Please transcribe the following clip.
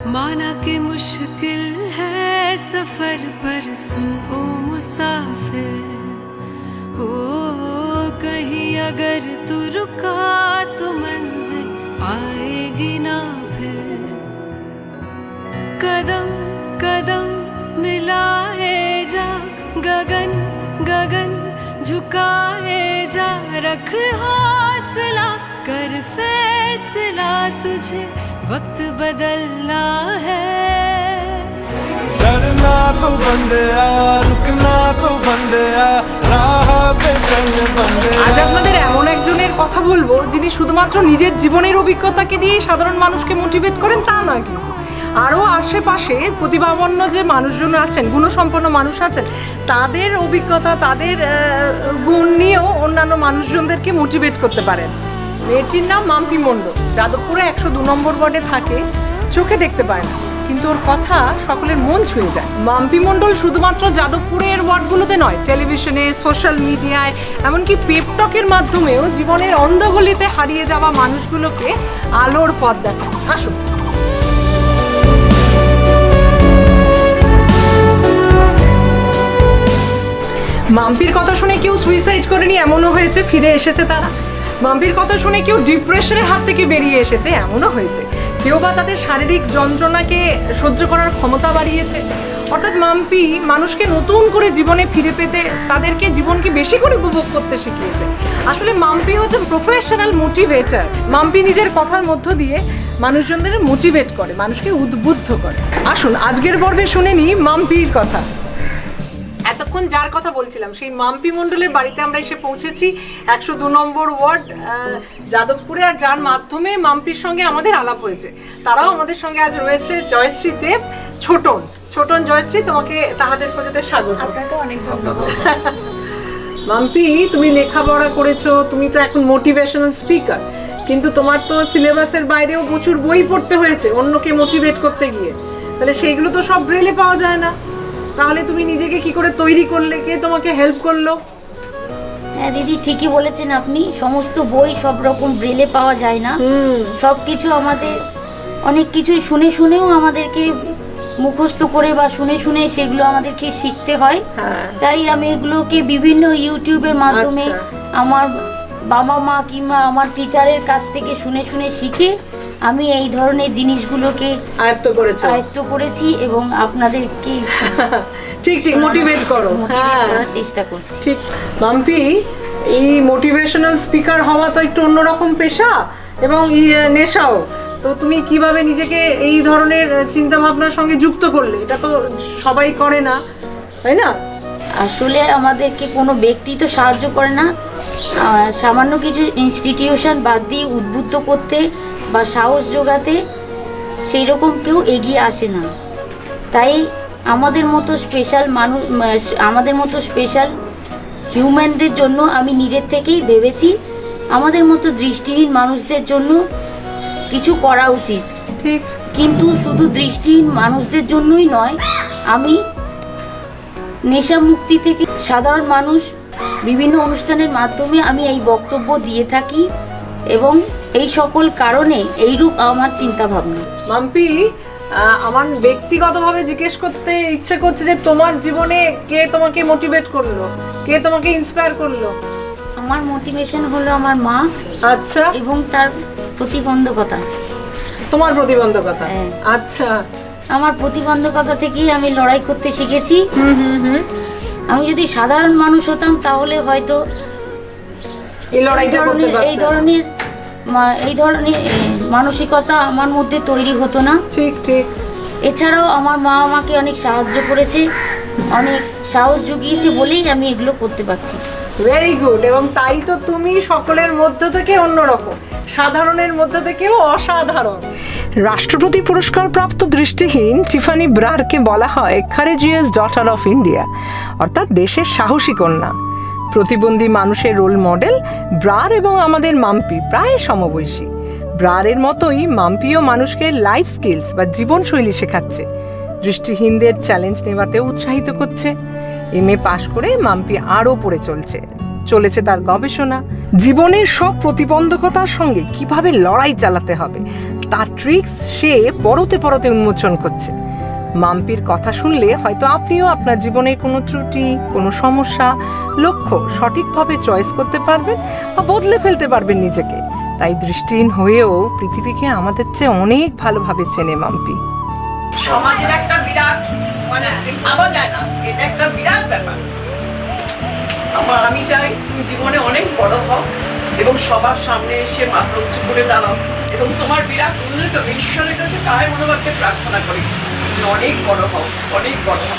माना कि मुश्किल है सफर पर सुन ओ मुसाफिर, ओ कहीं अगर तू रुका तो मंजिल आएगी ना फिर। कदम कदम मिलाए जा, गगन गगन झुकाए जा, रख हौसला कर फैसला, तुझे वक्त बदलना है। डरना तो बंदिया, रुकना तो बंदिया, राह पे चल बंदिया। আজ আপনাদের এমন একজনের কথা বলবো যিনি শুধুমাত্র নিজের জীবনের অভিজ্ঞতাকে দিয়ে সাধারণ মানুষকে মোটিভেট করেন তা নয়, কিন্তু আরও আশেপাশে প্রতিভাবান যে মানুষজন আছেন, গুণসম্পন্ন মানুষ আছেন, তাদের অভিজ্ঞতা, তাদের গুণ নিয়েও অন্যান্য মানুষজনদেরকে মোটিভেট করতে পারেন। মেয়েটির নাম মাম্পি মণ্ডল, যাদবপুরে 102 নম্বর ওয়ার্ডে থাকে, চোখে দেখতে পায় না, কিন্তু ওর কথা সকলের মন ছুঁয়ে যায়। মাম্পি মণ্ডল শুধুমাত্র যাদবপুরের ওয়ার্ডগুলোতে নয়, টেলিভিশনে, সোশ্যাল মিডিয়ায়, এমনকি পেপটকের মাধ্যমেও জীবনের অন্ধগলিতে হারিয়ে যাওয়া মানুষগুলোকে আলোর পথ দেখায়। আসুন। মাম্পির কথা শুনে কেউ সুইসাইড করেনি, এমনও হয়েছে, ফিরে এসেছে তারা। মাম্পির কথা শুনে কেউ ডিপ্রেশনের হাত থেকে বেরিয়ে এসেছে, এমনও হয়েছে। কেউ বা তাদের শারীরিক যন্ত্রণাকে সহ্য করার ক্ষমতা বাড়িয়েছে। অর্থাৎ মাম্পি মানুষকে নতুন করে জীবনে ফিরে পেতে, তাদেরকে জীবনকে বেশি করে উপভোগ করতে শিখিয়েছে। আসলে মাম্পি হচ্ছে প্রফেশনাল মোটিভেটার। মাম্পি নিজের কথার মধ্য দিয়ে মানুষজনদের মোটিভেট করে, মানুষকে উদ্বুদ্ধ করে। আসুন আজকের পর্বে শুনে নিই মাম্পির কথা। এতক্ষণ যার কথা বলছিলাম সেই মাম্পি মণ্ডলের বাড়িতে আমরা এসে পৌঁছেছি, 102 নম্বর ওয়ার্ড যাদবপুরে, আর যার মাধ্যমে মাম্পির সঙ্গে আমাদের আলাপ হয়েছে। তারাও আমাদের সঙ্গে আজ রয়েছে। জয়শ্রী দেব, ছোটন। ছোটন, জয়শ্রী, তোমাকে তাহাদের খোঁজেতে স্বাগত। আপনাকে অনেক ধন্যবাদ। মাম্পি, তুমি লেখাপড়া করেছো, তুমি তো এখন মোটিভেশনাল স্পিকার, কিন্তু তোমার তো সিলেবাসের বাইরেও প্রচুর বই পড়তে হয়েছে অন্যকে মোটিভেট করতে গিয়ে। তাহলে সেইগুলো তো সব ব্রেলে পাওয়া যায় না, তাহলে তুমি নিজেকে কি করে তৈরি করলে? কে তোমাকে হেল্প করলো? হ্যাঁ দিদি, ঠিকই বলেছেন আপনি। সমস্ত বই সব রকম ব্রেলে পাওয়া যায় না। সব কিছু আমাদের অনেক কিছুই শুনে শুনেও আমাদেরকে মুখস্থ করে বা শুনে শুনে সেগুলো আমাদেরকে শিখতে হয়। তাই আমি এগুলোকে বিভিন্ন ইউটিউবের মাধ্যমে আমার বাবা মা কিংবা আমার টিচারের কাছ থেকে শুনে শুনে শিখে আমি এই ধরনের জিনিসগুলোকে আয়ত্ত করেছি এবং আপনাদেরকে ঠিক মোটিভেট করার চেষ্টা করছি। ঠিক মাম্পি, এই মোটিভেশনাল স্পিকার হওয়া তো একটু অন্যরকম পেশা এবং নেশাও। তো তুমি কিভাবে নিজেকে এই ধরনের চিন্তা ভাবনার সঙ্গে যুক্ত করলে? এটা তো সবাই করে না, তাই না? আসলে আমাদেরকে কোনো ব্যক্তি তো সাহায্য করে না, সামান্য কিছু ইনস্টিটিউশন বাদ দিয়ে উদ্বুদ্ধ করতে বা সাহস যোগাতে সেই রকম কেউ এগিয়ে আসে না। তাই আমাদের মতো স্পেশাল হিউম্যানদের জন্য আমি নিজের থেকেই ভেবেছি আমাদের মতো দৃষ্টিহীন মানুষদের জন্য কিছু করা উচিত। ঠিক, কিন্তু শুধু দৃষ্টিহীন মানুষদের জন্যই নয়, আমি নেশা মুক্তি থেকে সাধারণ মানুষ বিভিন্ন অনুষ্ঠানের মাধ্যমে আমি এই বক্তব্য দিয়ে থাকি এবং এই সকল কারণে এইরূপ আমার চিন্তা ভাবনা। মাম্পি, আমার ব্যক্তিগতভাবে জিজ্ঞেস করতে ইচ্ছে করছে যে তোমার জীবনে কে তোমাকে মোটিভেট করলো, কে তোমাকে ইন্সপায়ার করলো? আমার মোটিভেশন হলো আমার মা। আচ্ছা। এবং তার প্রতিবন্ধকতা। তোমার প্রতিবন্ধকতা? হ্যাঁ। আচ্ছা। আমার প্রতিবন্ধকতা থেকেই আমি লড়াই করতে শিখেছি। আমি যদি সাধারণ মানুষ হতাম তাহলে হয়তো এই ধরনের মানসিকতা আমার মধ্যে তৈরি হতো না। ঠিক ঠিক। এছাড়াও আমার মা আমাকে অনেক সাহায্য করেছে, অনেক সাহস জুগিয়েছে বলেই আমি এগুলো করতে পারছি। Very good. এবং তাই তো তুমি সকলের মধ্য থেকে অন্যরকম, সাধারণের মধ্য থেকেও অসাধারণ। রাষ্ট্রপতি পুরস্কার প্রাপ্ত দৃষ্টিহীন টিফানি ব্রারকে বলা হয় কারেজিয়াস ডটার অফ ইন্ডিয়া, অর্থাৎ দেশের সাহসী কন্যা। প্রতিবন্ধী মানুষের রোল মডেল ব্রার এবং আমাদের মাম্পি প্রায় সমবয়সী। ব্রারের মতোই মাম্পিও মানুষকে লাইফ স্কিলস বা জীবনশৈলী শেখাচ্ছে, দৃষ্টিহীনদের চ্যালেঞ্জ নেওয়াতেও উৎসাহিত করছে। MA পাশ করে মাম্পি আরও পড়ে চলেছে তার গবেষণা, জীবনের সব প্রতিবন্ধকতার সঙ্গে কিভাবে লড়াই চালাতে হবে, তার ট্রিক্স সে পরতে পরতে উন্মোচন করছে। মাম্পির কথা শুনলে হয়তো আপনিও আপনার জীবনের কোনো ত্রুটি, কোনো সমস্যা, লক্ষ্য সঠিকভাবে চয়েস করতে পারবেন বা বদলে ফেলতে পারবেন নিজেকে। তাই দৃষ্টিহীন হয়েও পৃথিবীকে আমাদের চেয়ে অনেক ভালোভাবে চেনে মাম্পি। সমাজের একটা বিরাট ভাবা যায় না, এটা একটা বিরাট ব্যাপার। আমি চাই তুমি জীবনে অনেক বড় হও এবং সবার সামনে এসে মাথা উঁচু করে দাঁড়াও এবং তোমার বিরাট উন্নত ঈশ্বরের কাছে তাই মনোভাবকে প্রার্থনা করি তুমি অনেক বড় হও, অনেক বড় হও।